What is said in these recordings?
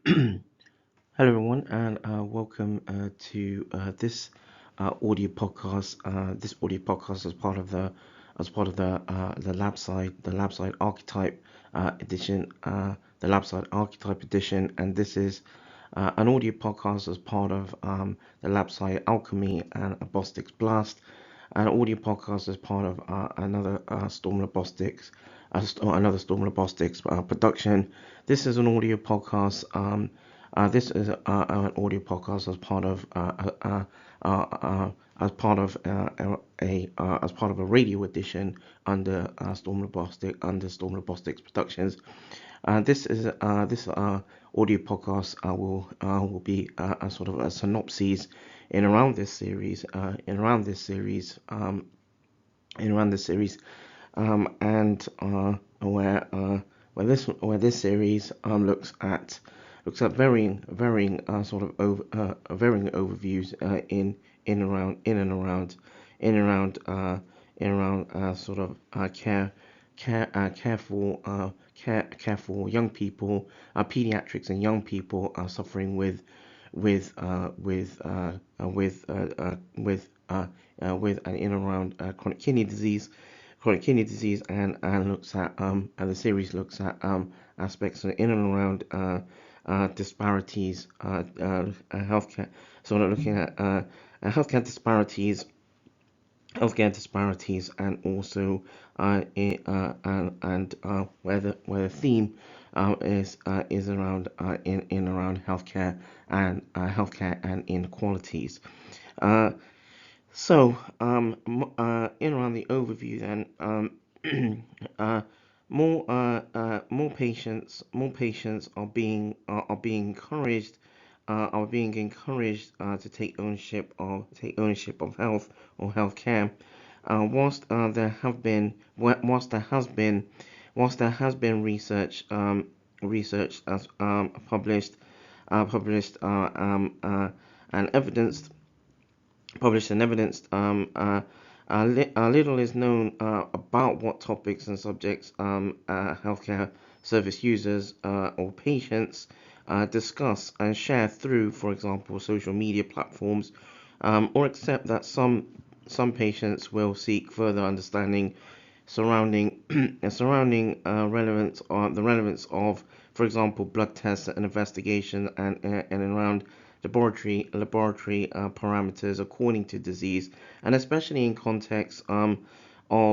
Hello everyone, and welcome to this audio podcast. This audio podcast is part of the Labside Archetype edition, the Labside Archetype edition, and this is an audio podcast as part of the Labside Alchemy and Bostics Blast. An audio podcast as part of another Storm Robotics, production. This is an audio podcast. This is an audio podcast as part of a radio edition under Storm Robotics Productions. This audio podcast will be a sort of a synopsis in around this series, and where this series looks at varying overviews in and around sort of care for young people, pediatrics and young people suffering with and in and around chronic kidney disease, and the series looks at aspects in and around disparities, healthcare. So we're looking at healthcare disparities, and also where the theme is around around healthcare and inequalities. So in around the overview, then more patients are being encouraged to take ownership of health or healthcare. Whilst there has been research as published and evidenced little is known about what topics and subjects healthcare service users or patients discuss and share through, for example, social media platforms, or accept that some patients will seek further understanding surrounding the relevance of, for example, blood tests and investigation and around laboratory parameters according to disease, and especially in context of for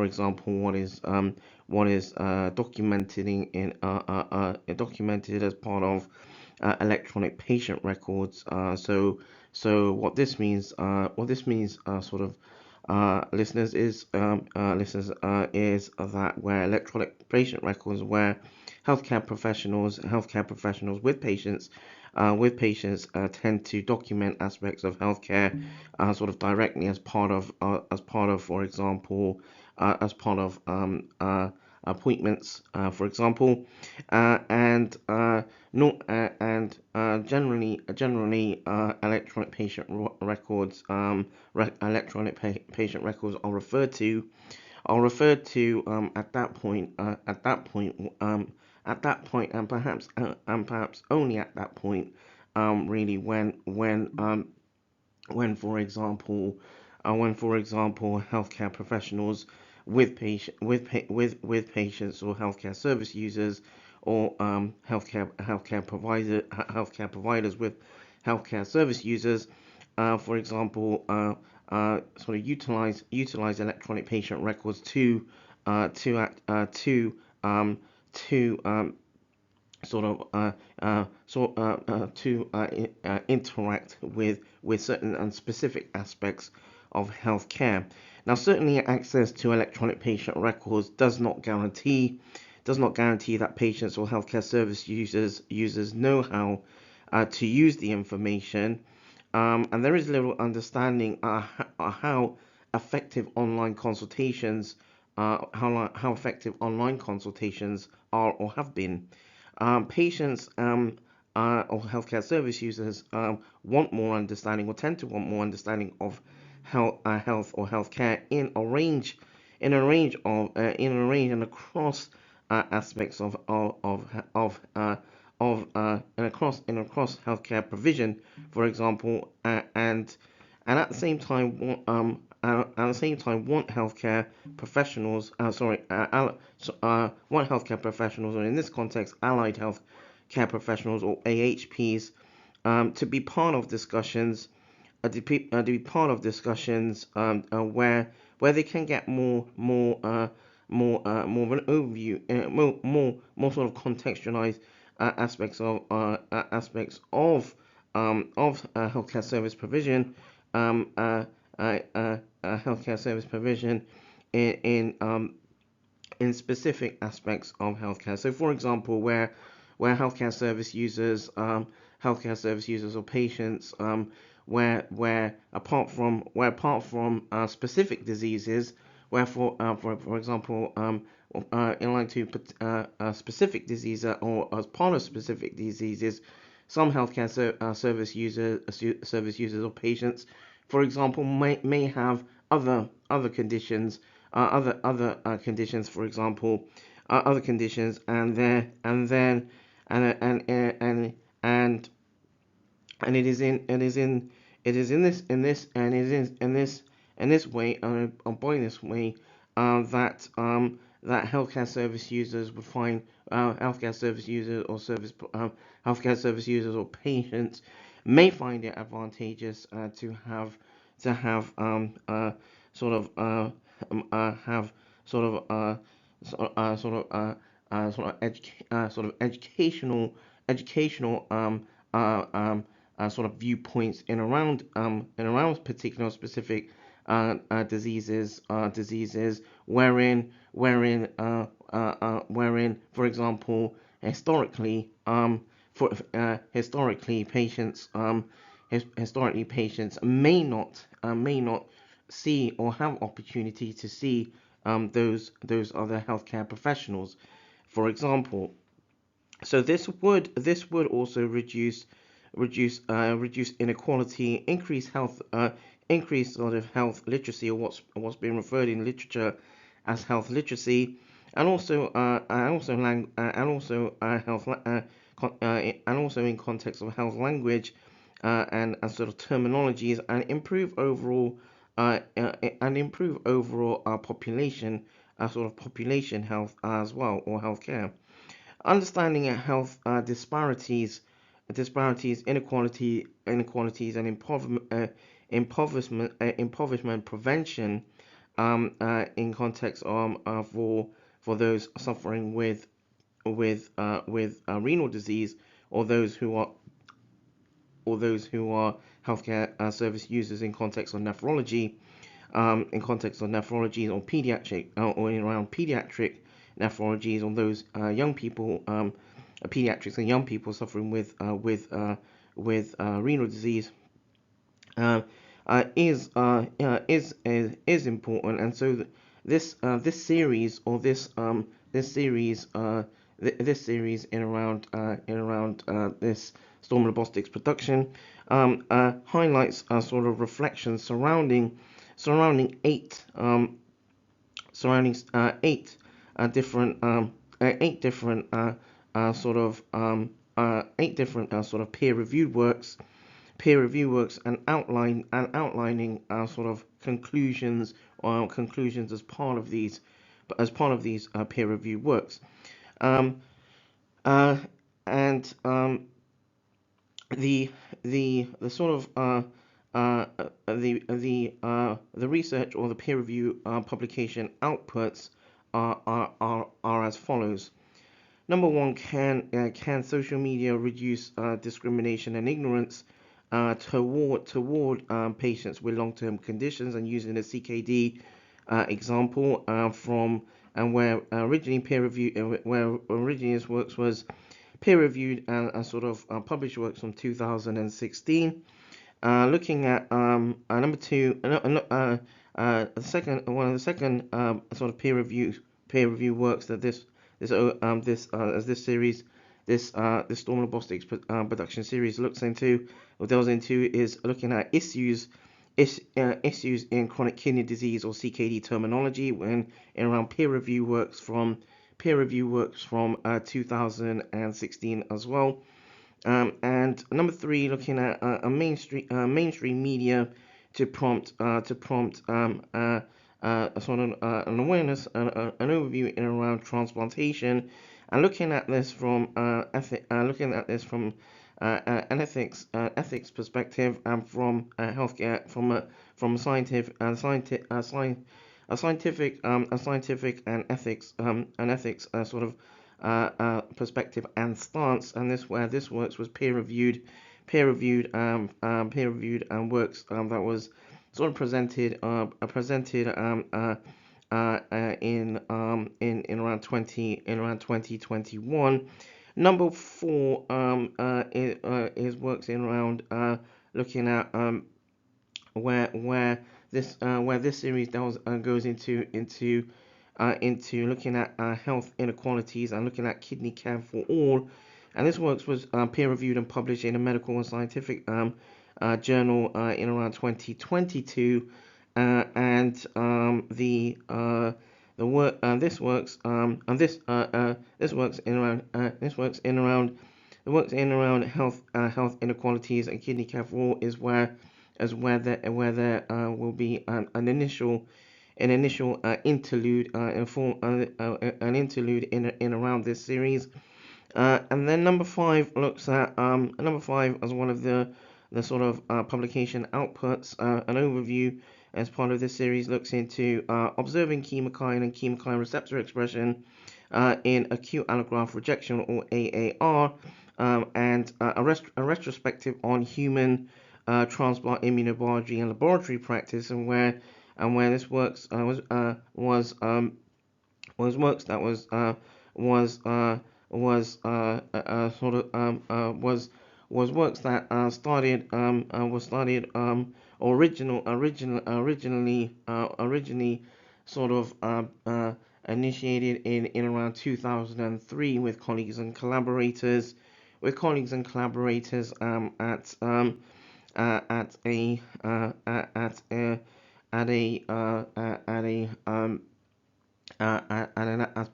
example, what is documented as part of electronic patient records. So what this means, sort of listeners, is that where electronic patient records, where healthcare professionals with patients tend to document aspects of healthcare sort of directly as part of for example, as part of appointments, for example, and not and generally electronic patient records patient records are referred to at that point and perhaps only at that point, really, when for example healthcare professionals with patients or healthcare service users, or healthcare providers with healthcare service users, for example, sort of utilize electronic patient records to interact with certain and specific aspects of healthcare. Now, certainly, access to electronic patient records does not guarantee that patients or healthcare service users know how to use the information, and there is little understanding how effective online consultations are or have been. Patients or healthcare service users want more understanding, or tend to want more understanding of health or healthcare in a range and across aspects and across healthcare provision, for example, and at the same time want healthcare professionals want healthcare professionals, or in this context allied health care professionals, or AHPs, to be part of discussions, to be part of discussions where they can get more of an overview, more sort of contextualized aspects of healthcare service provision, healthcare service provision in in specific aspects of healthcare. So, for example, where healthcare service users or patients, where apart from specific diseases, where for example, in line to specific disease, or as part of specific diseases, some healthcare service users or patients, for example, may have other conditions, conditions, for example, other conditions, and it is in this way, by this way, that healthcare service users would find healthcare service users or healthcare service users or patients may find it advantageous to have sort of have sort of educational sort of viewpoints in around particular specific diseases, wherein, for example, historically patients may not see or have opportunity to see those other healthcare professionals, for example. So this would also reduce inequality, increase sort of health literacy, or what's been referred in literature as health literacy, and also health and also in context of health language, and sort of terminologies, and improve overall population population health as well, or healthcare. Understanding health disparities, inequalities, and impoverishment prevention, in context for those suffering with renal disease, or those who are healthcare service users in context of nephrology, or pediatric, or in around pediatric nephrologies, or those young people, pediatrics and young people suffering with renal disease, is important. And so this series, or this series in around this Storm Robotics production, highlights sort of reflections surrounding eight different sort of peer-reviewed works, and outlining sort of conclusions as part of these peer-reviewed works, and the sort of the research, or the peer review publication outputs are as follows. Number one, can social media reduce discrimination and ignorance toward patients with long-term conditions? And using the CKD example, where originally this works was peer-reviewed and sort of published works from 2016. Looking at number two, one of the second sort of peer review works that this series, this Storm Robotics production series looks into, or delves into, is looking at issues in chronic kidney disease, or CKD terminology, when in around peer review works from peer review works from 2016 as well. And number three, looking at a mainstream media to prompt a sort of an awareness, an overview in and around transplantation, and looking at this from an ethics perspective, and from healthcare, from a scientific and ethics sort of perspective and stance. And this works was peer reviewed and works that was sort of presented in around 2021. Number four is works in around looking at where this series goes into looking at health inequalities and looking at kidney care for all. And this work was peer reviewed and published in a medical and scientific journal in around 2022. And the work this works and this works in around health inequalities and kidney care for all is where there will be an initial interlude an interlude in around this series. And then number five looks at number five as one of the sort of publication outputs. An overview as part of this series looks into observing chemokine and chemokine receptor expression in acute allograft rejection, or AAR, and a retrospective on human transplant immunobiology and laboratory practice, and where this works was works that was works that started originally sort of initiated in around 2003 with colleagues and collaborators at a as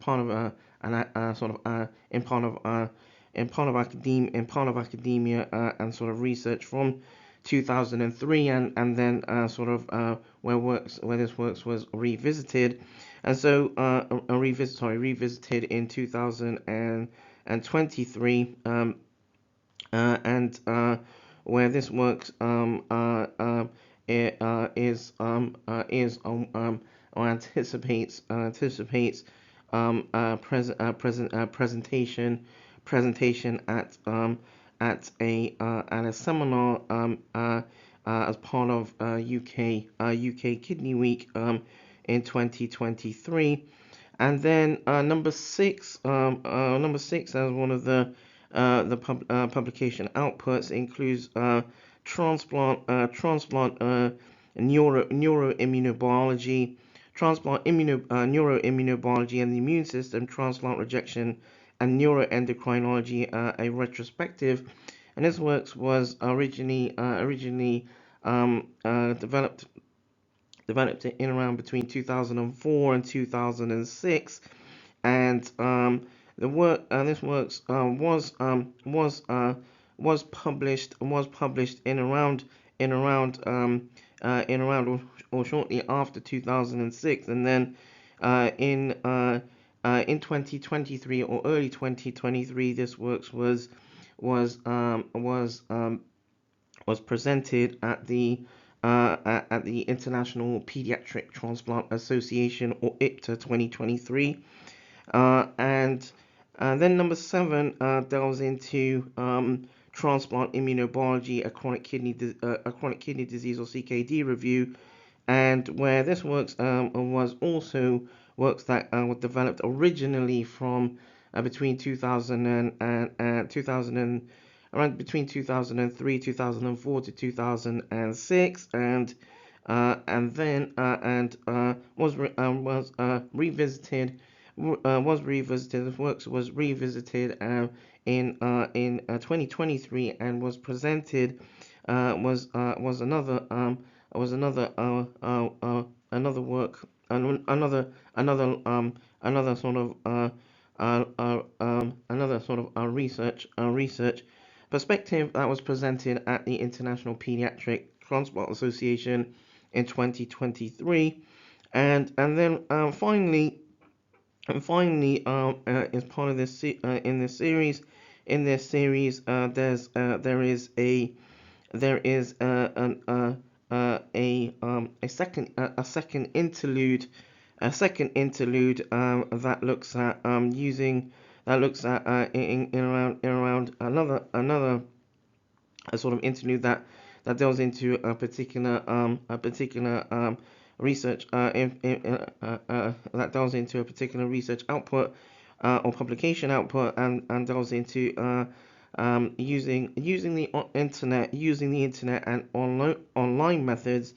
part of sort of in part of academia and sort of research from 2003, and then where this works was revisited, and so revisited in 2023, and where this works or anticipates presentation at a seminar as part of UK Kidney Week in 2023. And then number six as one of the publication outputs includes transplant neuroimmunobiology, neuroimmunobiology and the immune system, transplant rejection, and neuroendocrinology, a retrospective. And this work was originally developed in around between 2004 and 2006, and the work this works was published in around or shortly after 2006, and then in 2023 or early 2023, this works was presented at the International Pediatric Transplant Association, or IPTA 2023, and then number seven delves into transplant immunobiology, a chronic kidney disease or CKD review, and where this works was also works that were developed originally from between 2000 and 2000 around between 2003, 2004 to 2006, and then was revisited. This work was revisited in 2023, and was presented was another work, another sort of another sort of research perspective that was presented at the International Pediatric Transplant Association in 2023, and then finally, as part of this in this series, there is a second interlude, that looks at using that looks at in around another a sort of interlude that delves into a particular research that delves into a particular research output or publication output, and delves into using the internet and online methods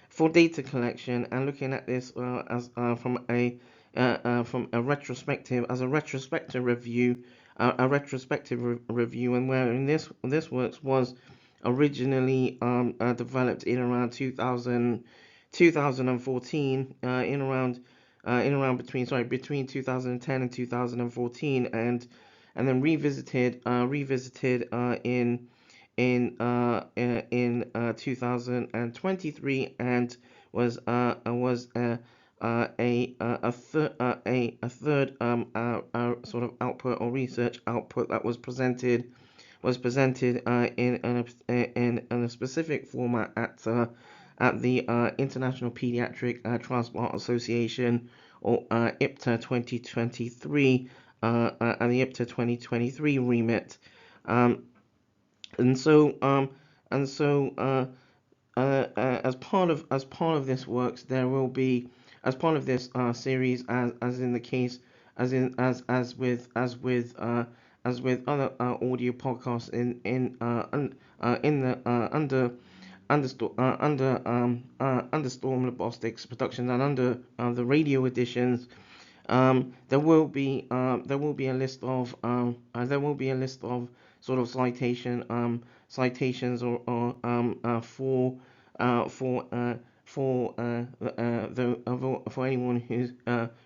for data collection, and looking at this as from a retrospective review, and where this works was originally developed in around 2014, in around between 2010 and 2014, and then revisited in 2023, and was a third sort of output or research output that was presented in a specific format at the International Pediatric Transplant Association, or IPTA 2023, and the IPTA 2023 remit. And so as part of this works, there will be, as part of this series, as in the case as with other audio podcasts in the under Storm Robotics Productions, and under the radio editions. There will be a list of sort of citations, or for anyone who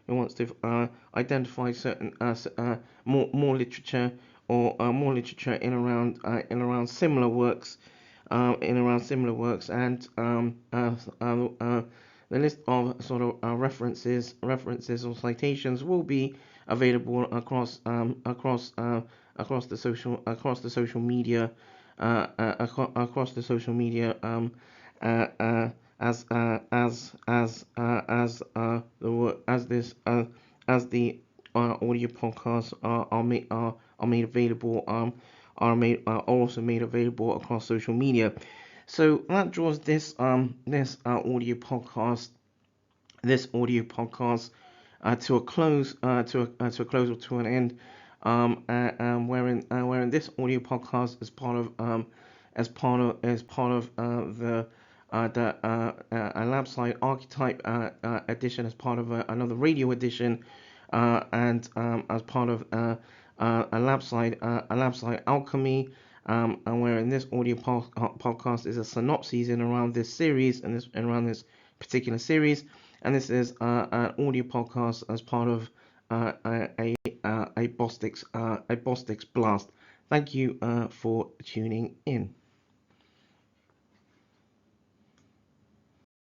wants to identify certain more literature, or more literature in around similar works, and the list of sort of references or citations will be available across the social media, as the audio podcasts are made available, are also made available across social media. So that draws this audio podcast to a close, or to an end, wherein this audio podcast is part of the Labside Archetype edition, as part of another radio edition, and as part of a Labside Alchemy, and wherein this audio podcast is a synopsis in around this series, and around this particular series. And this is an audio podcast as part of a Bostics Blast. Thank you for tuning in.